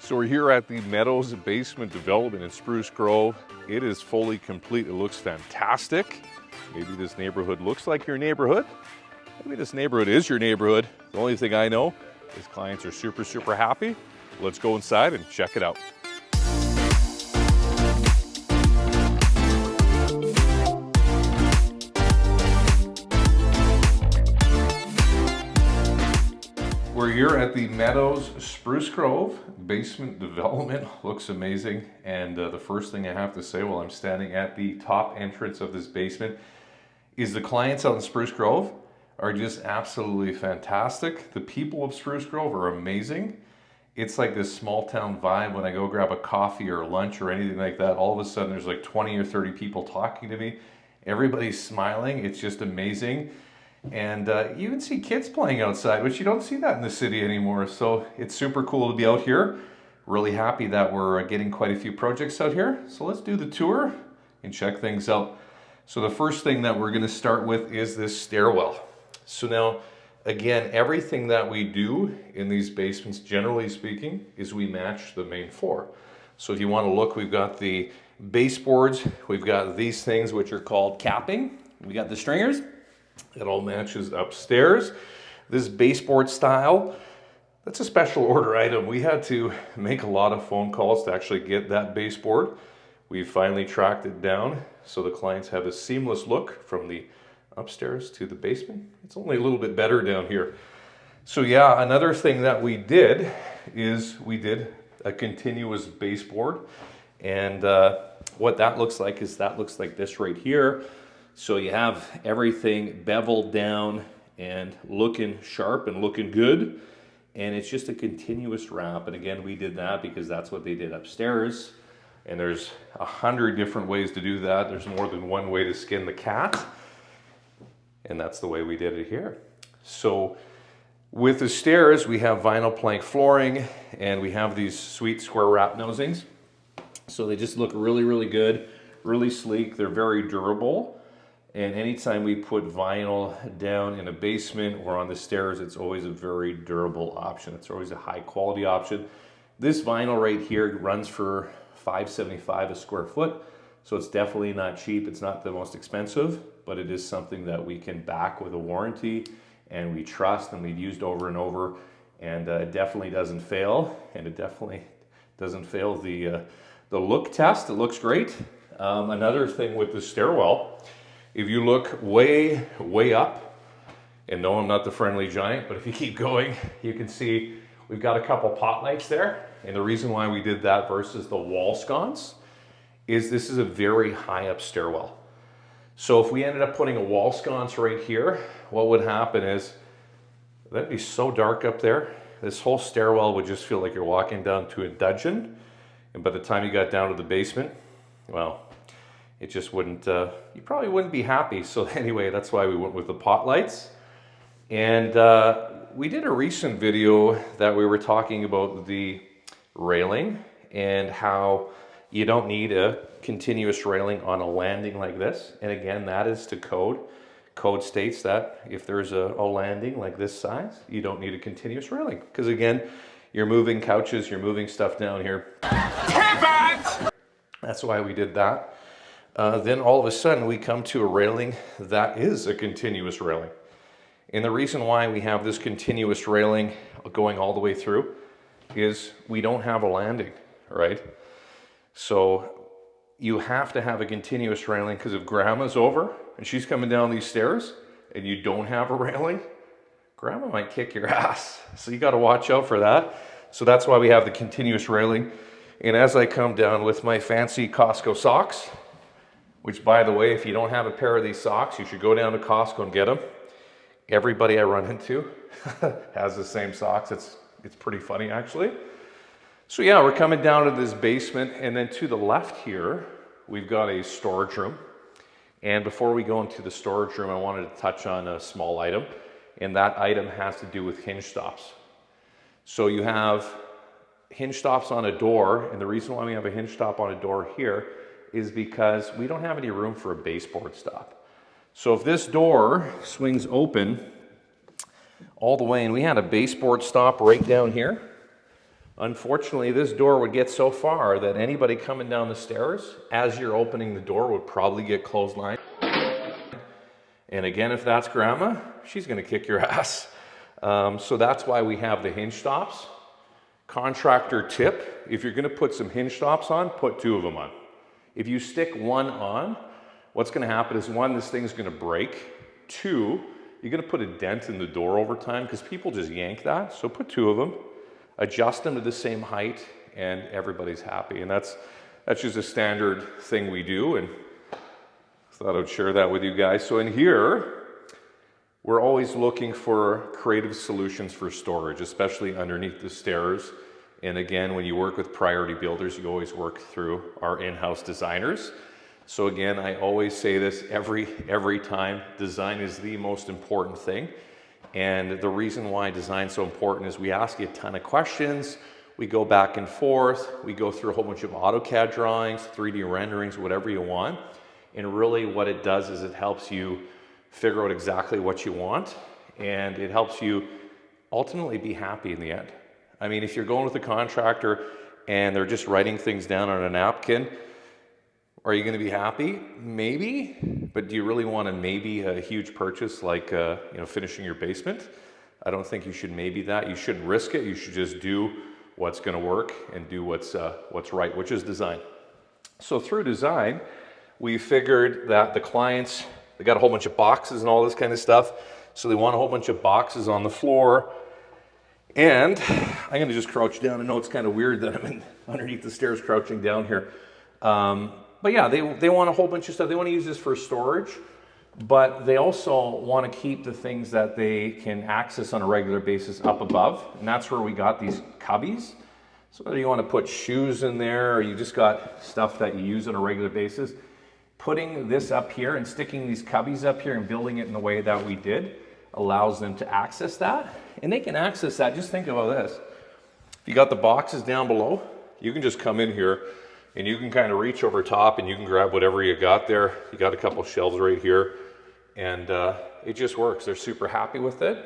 So we're here at the Meadows basement development in Spruce Grove. It is fully complete. It looks fantastic. Maybe this neighborhood looks like your neighborhood. Maybe this neighborhood is your neighborhood. The only thing I know is clients are super happy. Let's go inside and check it out. We're here at the Meadows Spruce Grove basement development. Looks amazing. And the first thing I have to say while I'm standing at the top entrance of this basement is the clients out in Spruce Grove are just absolutely fantastic. The people of Spruce Grove are amazing. It's like this small town vibe. When I go grab a coffee or lunch or anything like that, all of a sudden there's like 20 or 30 people talking to me. Everybody's smiling. It's just amazing. And you even see kids playing outside, which you don't see that in the city anymore. So it's super cool to be out here. Really happy that we're getting quite a few projects out here. So let's do the tour and check things out. So the first thing that we're going to start with is this stairwell. So now, again, everything that we do in these basements, generally speaking, is we match the main floor. So if you want to look, we've got the baseboards. We've got these things which are called capping. We got the stringers. It all matches upstairs. This baseboard style, that's a special order item. We had to make a lot of phone calls to actually get that baseboard. We finally tracked it down so the clients have a seamless look from the upstairs to the basement. It's only a little bit better down here. So yeah, another thing that we did is we did a continuous baseboard. And what that looks like is that looks like this right here. So you have everything beveled down and looking sharp and looking good. And it's just a continuous wrap. And again, we did that because that's what they did upstairs. And there's 100 different ways to do that. There's more than one way to skin the cat. And that's the way we did it here. So with the stairs, we have vinyl plank flooring and we have these sweet square wrap nosings. So they just look really good, really sleek. They're very durable. And anytime we put vinyl down in a basement or on the stairs, it's always a very durable option. It's always a high quality option. This vinyl right here runs for $5.75 a square foot. So it's definitely not cheap. It's not the most expensive, but it is something that we can back with a warranty and we trust and we've used over and over. And it definitely doesn't fail. And it definitely doesn't fail the look test. It looks great. Another thing with the stairwell, if you look way up, and no, I'm not the friendly giant, but if you keep going, you can see we've got a couple pot lights there. And the reason why we did that versus the wall sconce is this is a very high up stairwell. So if we ended up putting a wall sconce right here, what would happen is that'd be so dark up there. This whole stairwell would just feel like you're walking down to a dungeon. And by the time you got down to the basement, well, it just wouldn't, you probably wouldn't be happy. So anyway, that's why we went with the pot lights. And we did a recent video that we were talking about the railing and how you don't need a continuous railing on a landing like this. And again, that is to code. Code states that if there's a landing like this size, you don't need a continuous railing. Because again, you're moving couches, you're moving stuff down here. That's why we did that. Then all of a sudden we come to a railing that is a continuous railing. And the reason why we have this continuous railing going all the way through is we don't have a landing, right? So you have to have a continuous railing because if grandma's over and she's coming down these stairs and you don't have a railing, grandma might kick your ass. So you got to watch out for that. So that's why we have the continuous railing. And as I come down with my fancy Costco socks, which by the way, if you don't have a pair of these socks, you should go down to Costco and get them. Everybody I run into has the same socks. It's pretty funny actually. So yeah, we're coming down to this basement and then to the left here, we've got a storage room. And before we go into the storage room, I wanted to touch on a small item. And that item has to do with hinge stops. So you have hinge stops on a door. And the reason why we have a hinge stop on a door here is because we don't have any room for a baseboard stop. So if this door swings open all the way, and we had a baseboard stop right down here, Unfortunately, this door would get so far that anybody coming down the stairs, as you're opening the door, would probably get clotheslined. And again, if that's grandma, she's gonna kick your ass. So that's why we have the hinge stops. Contractor tip, if you're gonna put some hinge stops on, put 2 of them on. If you stick one on, what's gonna happen is 1, this thing's gonna break. 2, you're gonna put a dent in the door over time because people just yank that. So put 2 of them, adjust them to the same height, and everybody's happy. And that's just a standard thing we do, and thought I'd share that with you guys. So in here, we're always looking for creative solutions for storage, especially underneath the stairs. And again, when you work with priority builders, you always work through our in-house designers. So again, I always say this every time, design is the most important thing. And the reason why design is so important is we ask you a ton of questions, we go back and forth, we go through a whole bunch of AutoCAD drawings, 3D renderings, whatever you want. And really what it does is it helps you figure out exactly what you want, and it helps you ultimately be happy in the end. I mean, if you're going with a contractor and they're just writing things down on a napkin, are you going to be happy? Maybe, but do you really want to maybe a huge purchase like finishing your basement? I don't think you should maybe that. You shouldn't risk it. You should just do what's going to work and do what's right, which is design. So through design, we figured that the clients, they got a whole bunch of boxes and all this kind of stuff. So they want a whole bunch of boxes on the floor. And I'm going to just crouch down. I know it's kind of weird that I'm underneath the stairs crouching down here. But yeah, they want a whole bunch of stuff. They want to use this for storage, but they also want to keep the things that they can access on a regular basis up above. And that's where we got these cubbies. So whether you want to put shoes in there or you just got stuff that you use on a regular basis, putting this up here and sticking these cubbies up here and building it in the way that we did allows them to access that. And they can access that, just think about this. If you got the boxes down below, you can just come in here and you can kind of reach over top and you can grab whatever you got there. You got a couple shelves right here and it just works. They're super happy with it.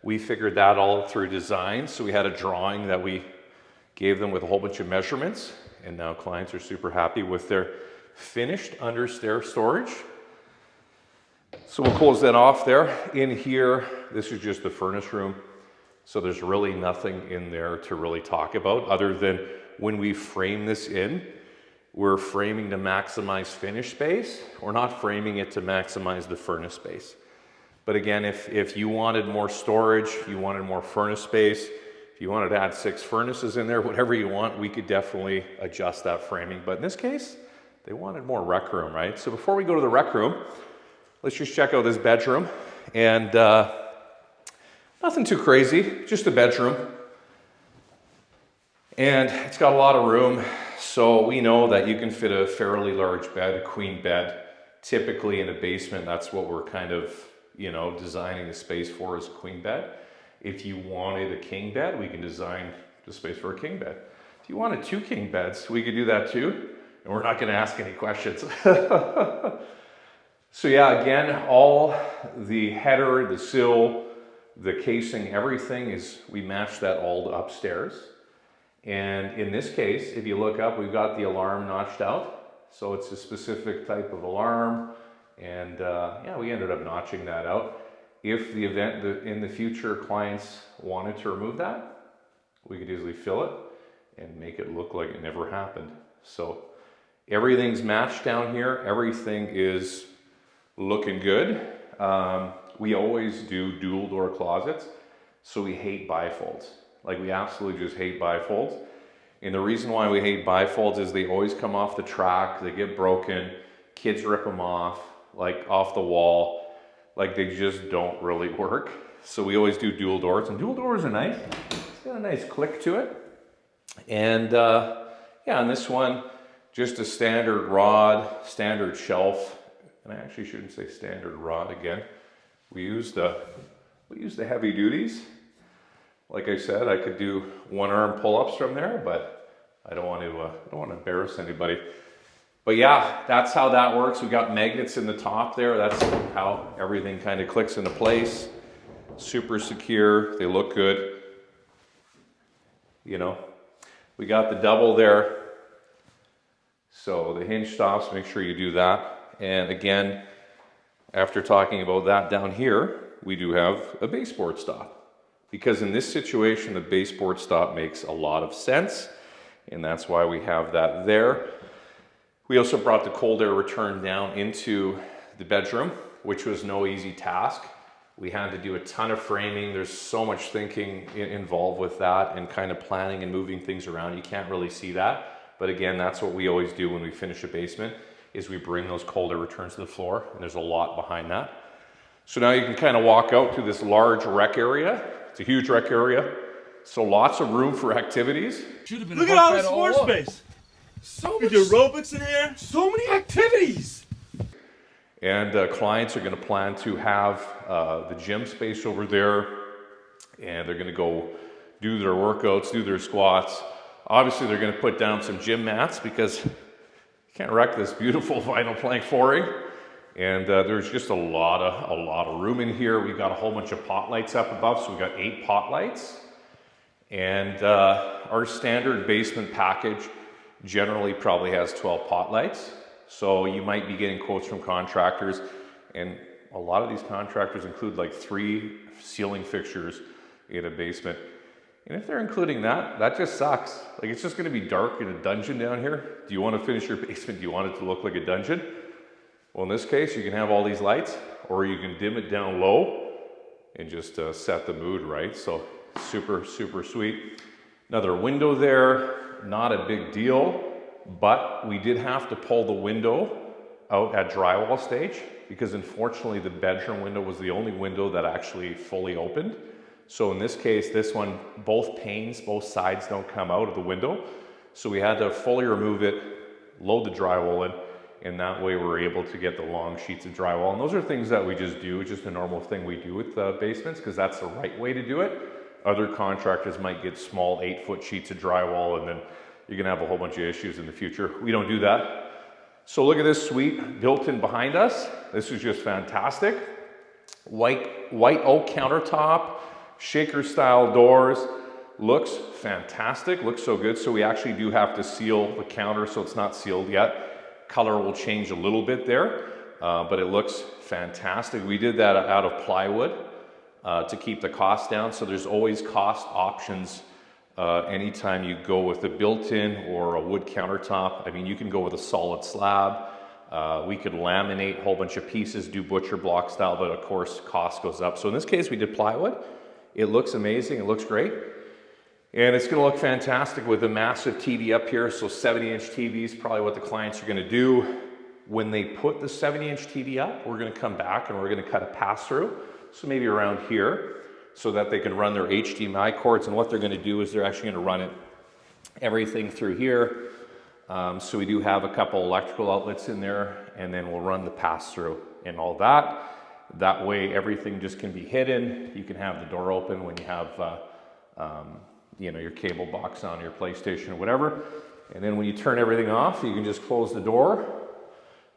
We figured that all through design. So we had a drawing that we gave them with a whole bunch of measurements, and now clients are super happy with their finished under stair storage. So we'll close that off there. In here, this is just the furnace room. So there's really nothing in there to really talk about other than when we frame this in, we're framing to maximize finish space. We're not framing it to maximize the furnace space. But again, if you wanted more storage, you wanted more furnace space, if you wanted to add 6 furnaces in there, whatever you want, we could definitely adjust that framing. But in this case, they wanted more rec room, right? So before we go to the rec room, let's just check out this bedroom. And nothing too crazy, just a bedroom. And it's got a lot of room. So we know that you can fit a fairly large bed, a queen bed. Typically in a basement, that's what we're kind of, designing the space for, is a queen bed. If you wanted a king bed, we can design the space for a king bed. If you wanted 2 king beds, we could do that too. And we're not going to ask any questions. So yeah, again, all the header, the sill, the casing, everything is, we match that all to upstairs. And in this case, if you look up, we've got the alarm notched out. So it's a specific type of alarm. And yeah, we ended up notching that out. If the event in the future clients wanted to remove that, we could easily fill it and make it look like it never happened. So everything's matched down here. Everything is looking good. We always do dual door closets, so we hate bifolds. Like, we absolutely just hate bifolds. And the reason why we hate bifolds is they always come off the track, they get broken, kids rip them off, like off the wall. Like, they just don't really work. So we always do dual doors, and dual doors are nice. It's got a nice click to it. And yeah, on this one, just a standard rod, standard shelf. And I actually shouldn't say standard rod again. We use the heavy duties. Like I said, I could do 1-arm pull-ups from there, but I don't want to embarrass anybody. But yeah, that's how that works. We got magnets in the top there. That's how everything kind of clicks into place. Super secure. They look good. We got the double there. So the hinge stops, make sure you do that. And again, after talking about that down here, we do have a baseboard stop. Because in this situation, the baseboard stop makes a lot of sense. And that's why we have that there. We also brought the cold air return down into the bedroom, which was no easy task. We had to do a ton of framing. There's so much thinking involved with that and kind of planning and moving things around. You can't really see that. But again, that's what we always do when we finish a basement, is we bring those cold air returns to the floor, and there's a lot behind that. So now you can kind of walk out to this large rec area. It's a huge rec area. So lots of room for activities. Look at all this floor space. So much aerobics in here. So many activities. And clients are going to plan to have the gym space over there, and they're going to go do their workouts, do their squats. Obviously, they're going to put down some gym mats because you can't wreck this beautiful vinyl plank flooring. And there's just a lot of room in here. We've got a whole bunch of pot lights up above, so we've got 8 pot lights. And our standard basement package generally probably has 12 pot lights. So you might be getting quotes from contractors, and a lot of these contractors include like 3 ceiling fixtures in a basement. And if they're including that, that just sucks. Like, it's just going to be dark in a dungeon down here. Do you want to finish your basement? Do you want it to look like a dungeon? Well, in this case, you can have all these lights, or you can dim it down low and just set the mood right. So super, super sweet. Another window there, not a big deal, but we did have to pull the window out at drywall stage because unfortunately the bedroom window was the only window that actually fully opened. So in this case, this one, both panes, both sides don't come out of the window. So we had to fully remove it, load the drywall in, and that way we're able to get the long sheets of drywall. And those are things that we just do. It's just a normal thing we do with basements because that's the right way to do it. Other contractors might get small 8-foot sheets of drywall, and then you're gonna have a whole bunch of issues in the future. We don't do that. So look at this suite built in behind us. This is just fantastic. White oak countertop, shaker style doors. Looks fantastic, looks so good. So we actually do have to seal the counter, so it's not sealed yet. Color will change a little bit there, but it looks fantastic. We did that out of plywood to keep the cost down. So there's always cost options anytime you go with a built-in or a wood countertop. I mean, you can go with a solid slab. We could laminate a whole bunch of pieces, do butcher block style, but of course cost goes up. So in this case, we did plywood. It looks amazing, it looks great. And it's gonna look fantastic with a massive TV up here. So 70-inch TV is probably what the clients are gonna do. When they put the 70-inch TV up, we're gonna come back and we're gonna cut a pass-through. So maybe around here, so that they can run their HDMI cords. And what they're gonna do is they're actually gonna run everything through here. So we do have a couple electrical outlets in there, and then we'll run the pass-through and all that. That way everything just can be hidden. You can have the door open when you have you know, your cable box on your PlayStation or whatever. And then when you turn everything off, you can just close the door,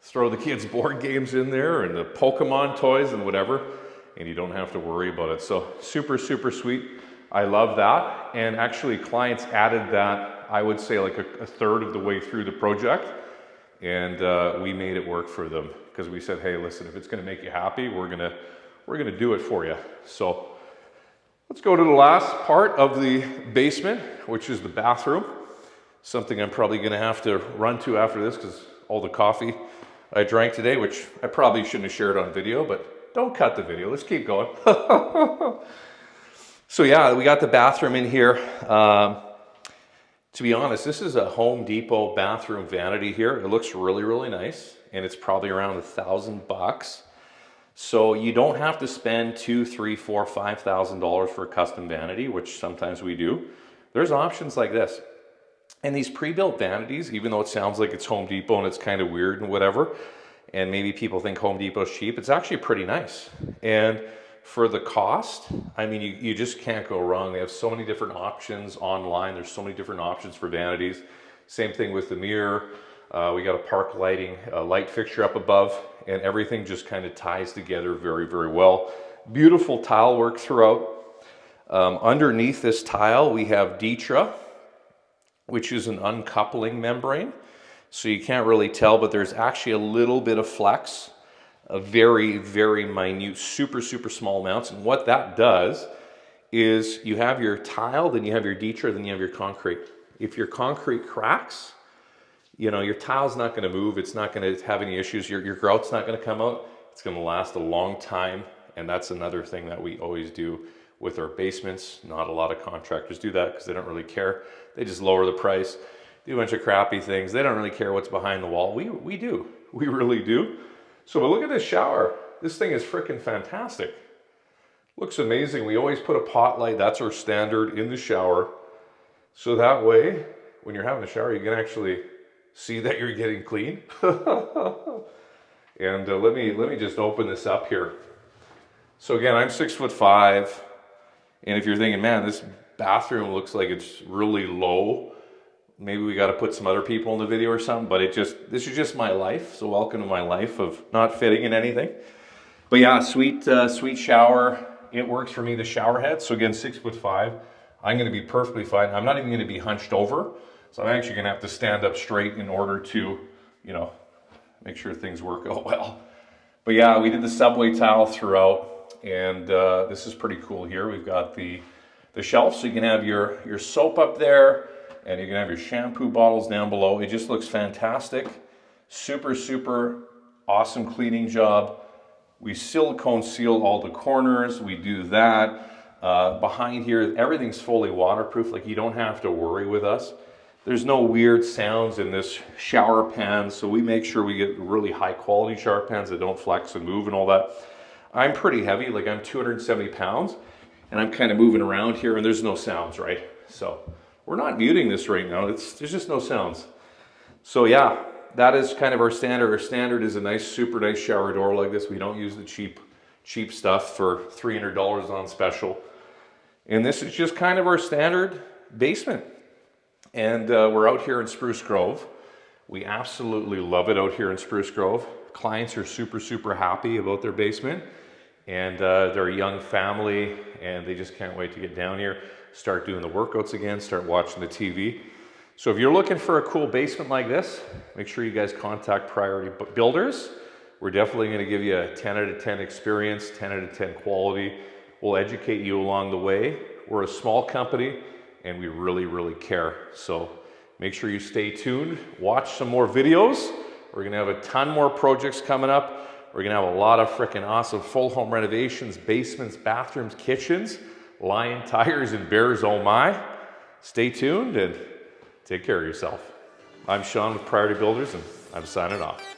throw the kids' board games in there and the Pokemon toys and whatever, and you don't have to worry about it. So super, super sweet. I love that. And actually clients added that, I would say like a third of the way through the project. And we made it work for them because we said, hey, listen, if it's gonna make you happy, we're gonna do it for you. So let's go to the last part of the basement, which is the bathroom. Something I'm probably gonna have to run to after this because all the coffee I drank today, which I probably shouldn't have shared on video, but don't cut the video, let's keep going. So yeah, we got the bathroom in here. To be honest, this is a Home Depot bathroom vanity here. It looks really, really nice, and it's probably around $1,000. So you don't have to spend $2,000, $3,000, $4,000, $5,000 for a custom vanity, which sometimes we do. There's options like this. And these pre-built vanities, even though it sounds like it's Home Depot and it's kind of weird and whatever, and maybe people think Home Depot's cheap, it's actually pretty nice. And for the cost, I mean, you just can't go wrong. They have so many different options online. There's so many different options for vanities. Same thing with the mirror. We got a park lighting, light fixture up above, and everything just kind of ties together very, very well. Beautiful tile work throughout. Underneath this tile, we have Ditra. which is an uncoupling membrane. So you can't really tell, but there's actually a little bit of flex, a very, very minute, super, super small amounts. And what that does is you have your tile, then you have your detra, then you have your concrete. If your concrete cracks, you know, your tile's not going to move. It's not going to have any issues. Your grout's not going to come out. It's going to last a long time. And that's another thing that we always do with our basements. Not a lot of contractors do that because they don't really care. They just lower the price, do a bunch of crappy things. They don't really care what's behind the wall. We do. We really do. So but look at this shower. This thing is freaking fantastic. Looks amazing. We always put a pot light. That's our standard in the shower. So that way, when you're having a shower, you can actually see that you're getting clean. And let me just open this up here. So again, I'm 6'5", and if you're thinking, man, this bathroom looks like it's really low, maybe we got to put some other people in the video or something. But this is just my life. So welcome to my life of not fitting in anything. But yeah, sweet shower. It works for me. The shower head. So again, 6'5". I'm going to be perfectly fine. I'm not even going to be hunched over. So I'm actually going to have to stand up straight in order to, you know, make sure things work out well. But yeah, we did the subway tile throughout, and this is pretty cool here. We've got the shelf, so you can have your soap up there, and you can have your shampoo bottles down below. It just looks fantastic. Super, super awesome cleaning job. We silicone seal all the corners. We do that. Behind here, everything's fully waterproof. Like, you don't have to worry with us. There's no weird sounds in this shower pan, so we make sure we get really high quality shower pans that don't flex and move and all that. I'm pretty heavy, like I'm 270 pounds, and I'm kind of moving around here, and there's no sounds, right? So we're not muting this right now. There's just no sounds. So yeah, that is kind of our standard. Our standard is a nice, super nice shower door like this. We don't use the cheap stuff for $300 on special. And this is just kind of our standard basement. And we're out here in Spruce Grove. We absolutely love it out here in Spruce Grove. Clients are super, super happy about their basement. And they're a young family, and they just can't wait to get down here, start doing the workouts again, start watching the TV. So if you're looking for a cool basement like this, make sure you guys contact Priority Builders. We're definitely going to give you a 10 out of 10 experience, 10 out of 10 quality. We'll educate you along the way. We're a small company, and we really, really care. So make sure you stay tuned. Watch some more videos. We're going to have a ton more projects coming up. We're going to have a lot of freaking awesome full home renovations, basements, bathrooms, kitchens, lion, tigers, and bears, oh my. Stay tuned and take care of yourself. I'm Sean with Priority Builders, and I'm signing off.